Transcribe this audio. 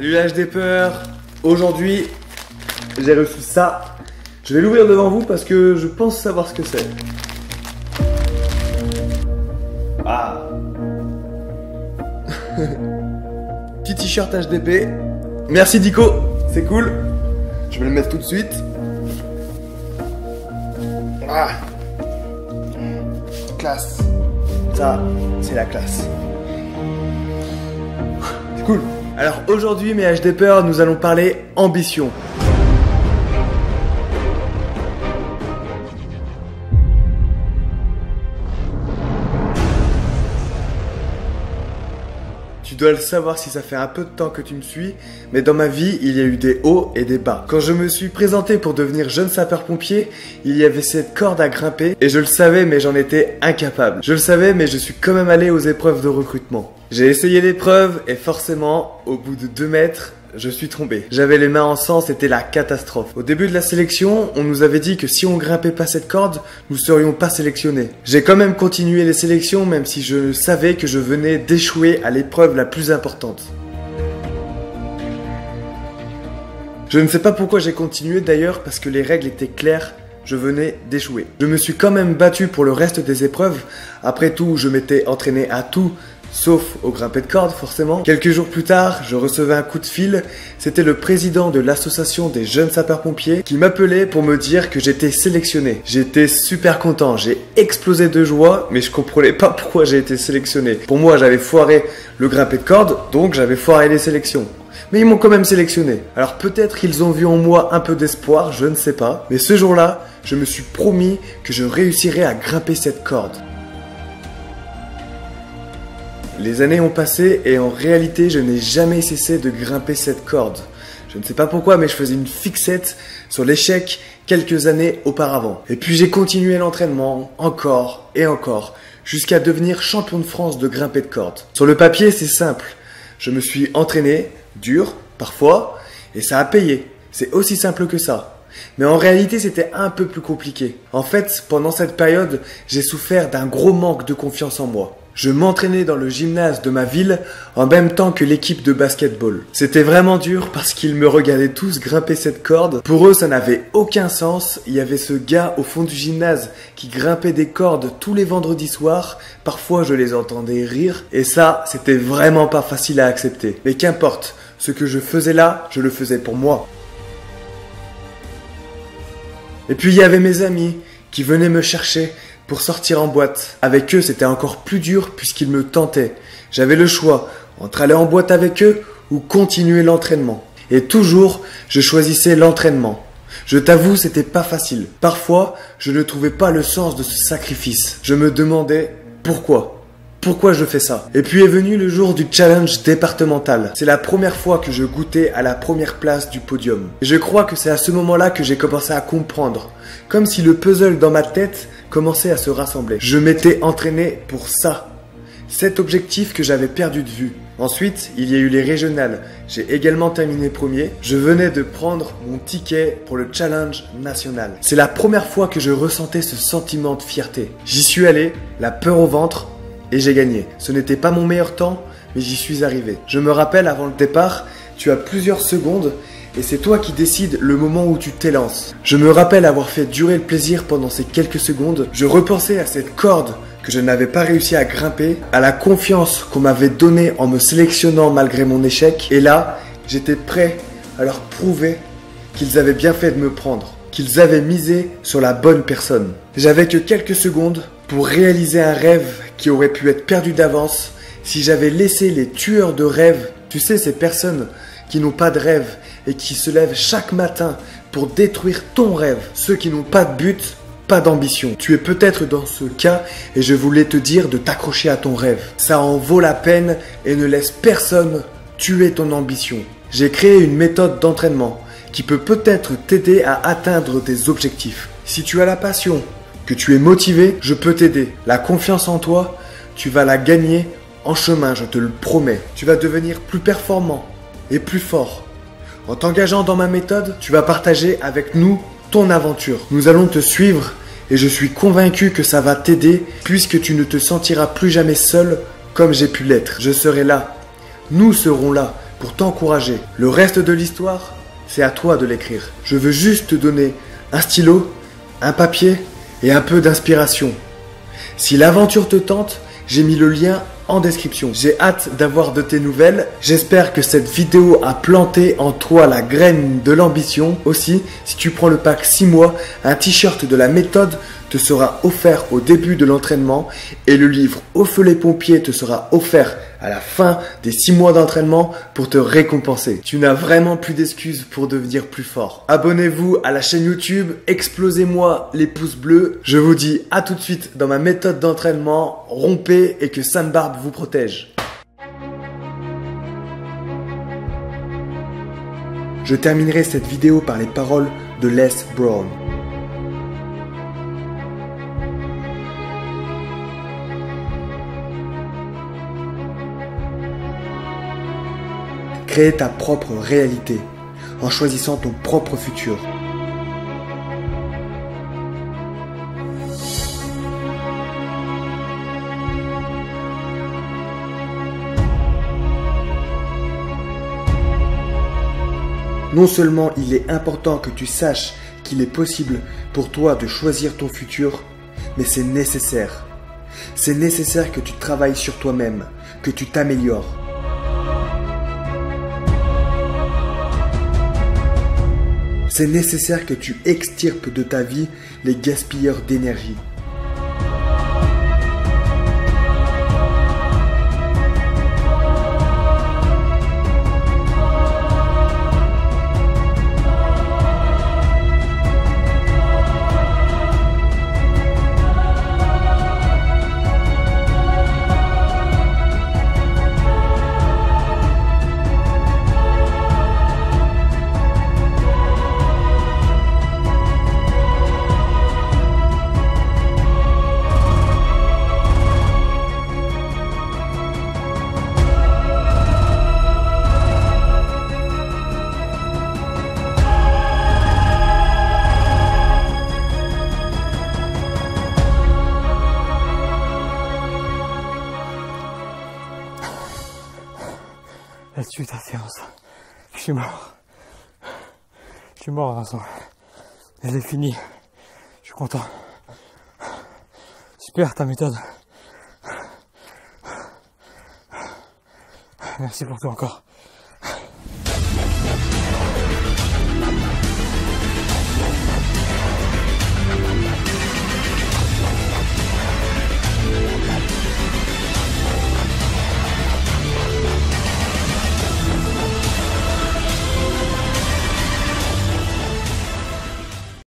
Salut la HDPer. Aujourd'hui, j'ai reçu ça. Je vais l'ouvrir devant vous parce que je pense savoir ce que c'est. Ah. Petit t-shirt HDP. Merci Dico, c'est cool. Je vais le mettre tout de suite. Ah. Classe. Ça, c'est la classe. C'est cool. Alors aujourd'hui mes HDPers, nous allons parler ambition. Tu dois le savoir si ça fait un peu de temps que tu me suis, mais dans ma vie, il y a eu des hauts et des bas. Quand je me suis présenté pour devenir jeune sapeur-pompier, il y avait cette corde à grimper et je le savais mais j'en étais incapable. Je le savais mais je suis quand même allé aux épreuves de recrutement. J'ai essayé l'épreuve et forcément, au bout de 2 mètres, je suis tombé. J'avais les mains en sang, c'était la catastrophe. Au début de la sélection, on nous avait dit que si on grimpait pas cette corde, nous serions pas sélectionnés. J'ai quand même continué les sélections, même si je savais que je venais d'échouer à l'épreuve la plus importante. Je ne sais pas pourquoi j'ai continué d'ailleurs, parce que les règles étaient claires. Je venais d'échouer. Je me suis quand même battu pour le reste des épreuves. Après tout, je m'étais entraîné à tout, sauf au grimpé de corde forcément. Quelques jours plus tard, je recevais un coup de fil. C'était le président de l'association des jeunes sapeurs-pompiers qui m'appelait pour me dire que j'étais sélectionné. J'étais super content, j'ai explosé de joie, mais je comprenais pas pourquoi j'ai été sélectionné. Pour moi, j'avais foiré le grimpé de corde, donc j'avais foiré les sélections. Mais ils m'ont quand même sélectionné. Alors peut-être qu'ils ont vu en moi un peu d'espoir, je ne sais pas. Mais ce jour-là, je me suis promis que je réussirais à grimper cette corde. Les années ont passé et en réalité, je n'ai jamais cessé de grimper cette corde. Je ne sais pas pourquoi, mais je faisais une fixette sur l'échec quelques années auparavant. Et puis j'ai continué l'entraînement, encore et encore, jusqu'à devenir champion de France de grimper de corde. Sur le papier, c'est simple. Je me suis entraîné, dur, parfois, et ça a payé. C'est aussi simple que ça. Mais en réalité, c'était un peu plus compliqué. En fait, pendant cette période, j'ai souffert d'un gros manque de confiance en moi. Je m'entraînais dans le gymnase de ma ville en même temps que l'équipe de basketball. C'était vraiment dur parce qu'ils me regardaient tous grimper cette corde. Pour eux, ça n'avait aucun sens. Il y avait ce gars au fond du gymnase qui grimpait des cordes tous les vendredis soirs. Parfois, je les entendais rire. Et ça, c'était vraiment pas facile à accepter. Mais qu'importe, ce que je faisais là, je le faisais pour moi. Et puis, il y avait mes amis qui venaient me chercher pour sortir en boîte. Avec eux, c'était encore plus dur puisqu'ils me tentaient. J'avais le choix entre aller en boîte avec eux ou continuer l'entraînement. Et toujours, je choisissais l'entraînement. Je t'avoue, c'était pas facile. Parfois, je ne trouvais pas le sens de ce sacrifice. Je me demandais pourquoi. Pourquoi je fais ça? Et puis est venu le jour du challenge départemental. C'est la première fois que je goûtais à la première place du podium. Et je crois que c'est à ce moment-là que j'ai commencé à comprendre. Comme si le puzzle dans ma tête commençait à se rassembler. Je m'étais entraîné pour ça. Cet objectif que j'avais perdu de vue. Ensuite, il y a eu les régionales. J'ai également terminé premier. Je venais de prendre mon ticket pour le challenge national. C'est la première fois que je ressentais ce sentiment de fierté. J'y suis allé, la peur au ventre, et j'ai gagné. Ce n'était pas mon meilleur temps, mais j'y suis arrivé. Je me rappelle, avant le départ, tu as plusieurs secondes et c'est toi qui décides le moment où tu t'élances. Je me rappelle avoir fait durer le plaisir pendant ces quelques secondes. Je repensais à cette corde que je n'avais pas réussi à grimper, à la confiance qu'on m'avait donnée en me sélectionnant malgré mon échec. Et là, j'étais prêt à leur prouver qu'ils avaient bien fait de me prendre, qu'ils avaient misé sur la bonne personne. J'avais que quelques secondes pour réaliser un rêve qui aurait pu être perdu d'avance si j'avais laissé les tueurs de rêves, tu sais, ces personnes qui n'ont pas de rêve et qui se lèvent chaque matin pour détruire ton rêve, ceux qui n'ont pas de but, pas d'ambition. Tu es peut-être dans ce cas et je voulais te dire de t'accrocher à ton rêve. Ça en vaut la peine et ne laisse personne tuer ton ambition. J'ai créé une méthode d'entraînement qui peut peut-être t'aider à atteindre tes objectifs. Si tu as la passion, que tu es motivé, je peux t'aider. La confiance en toi, tu vas la gagner en chemin, je te le promets. Tu vas devenir plus performant et plus fort. En t'engageant dans ma méthode, tu vas partager avec nous ton aventure. Nous allons te suivre et je suis convaincu que ça va t'aider puisque tu ne te sentiras plus jamais seul comme j'ai pu l'être. Je serai là. Nous serons là pour t'encourager. Le reste de l'histoire, c'est à toi de l'écrire. Je veux juste te donner un stylo, un papier et un peu d'inspiration. Si l'aventure te tente, j'ai mis le lien en description. J'ai hâte d'avoir de tes nouvelles. J'espère que cette vidéo a planté en toi la graine de l'ambition. Aussi, si tu prends le pack 6 mois, un t-shirt de la méthode te sera offert au début de l'entraînement et le livre Au feu les pompiers te sera offert à la fin des 6 mois d'entraînement pour te récompenser. Tu n'as vraiment plus d'excuses pour devenir plus fort. Abonnez-vous à la chaîne YouTube, explosez-moi les pouces bleus. Je vous dis à tout de suite dans ma méthode d'entraînement. Rompez et que Sam Barbe vous protège. Je terminerai cette vidéo par les paroles de Les Brown. Créer ta propre réalité en choisissant ton propre futur. Non seulement il est important que tu saches qu'il est possible pour toi de choisir ton futur, mais c'est nécessaire. C'est nécessaire que tu travailles sur toi-même, que tu t'améliores. C'est nécessaire que tu extirpes de ta vie les gaspilleurs d'énergie. Là-dessus ta séance. Je suis mort. Je suis mort, Vincent. Elle est finie. Je suis content. Super ta méthode. Merci pour tout encore.